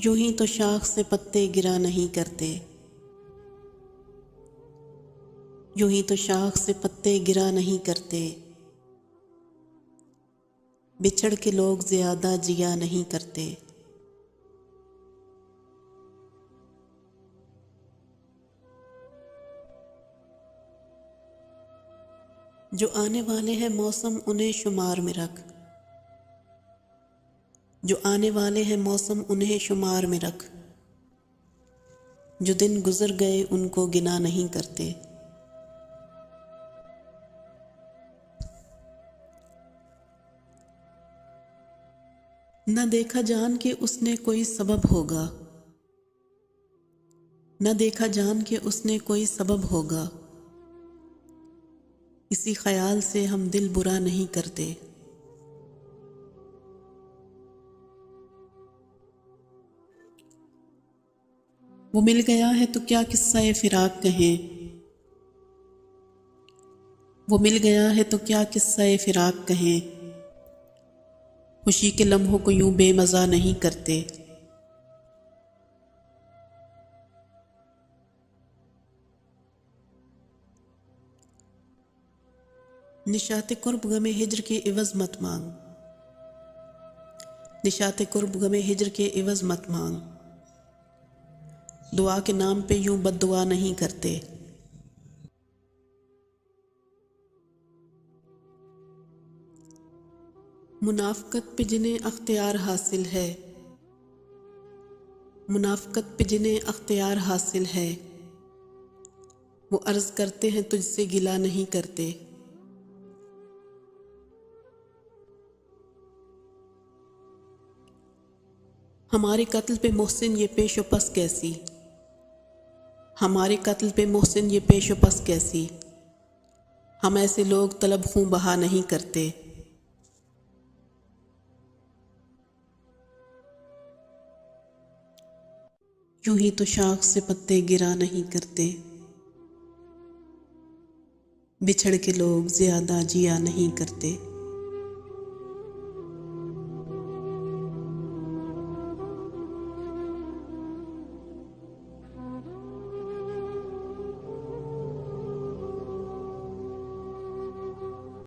یوں ہی تو شاخ سے پتے گرا نہیں کرتے، یوں ہی تو شاخ سے پتے گرا نہیں کرتے، بچھڑ کے لوگ زیادہ جیا نہیں کرتے۔ جو آنے والے ہیں موسم انہیں شمار میں رکھ، جو آنے والے ہیں موسم انہیں شمار میں رکھ، جو دن گزر گئے ان کو گنا نہیں کرتے۔ نہ دیکھا جان کہ اس نے کوئی سبب ہوگا، نہ دیکھا جان کہ اس نے کوئی سبب ہوگا، اسی خیال سے ہم دل برا نہیں کرتے۔ وہ مل گیا ہے تو کیا قصہ فراق کہیں، وہ مل گیا ہے تو کیا قصہ فراق کہیں، خوشی کے لمحوں کو یوں بے مزہ نہیں کرتے۔ نشاط قرب غم ہجر کے عوض مت مانگ، نشاط قرب غم ہجر کے عوض مت مانگ، دعا کے نام پہ یوں بد دعا نہیں کرتے۔ منافقت پہ جنہیں اختیار حاصل ہے، منافقت پہ جنہیں اختیار حاصل ہے، وہ عرض کرتے ہیں تجھ سے گلہ نہیں کرتے۔ ہمارے قتل پہ محسن یہ پیش و پس کیسی، ہمارے قتل پہ محسن یہ پیش و پس کیسی، ہم ایسے لوگ طلب خوں بہا نہیں کرتے۔ یوں ہی تو شاخ سے پتے گرا نہیں کرتے، بچھڑ کے لوگ زیادہ جیا نہیں کرتے۔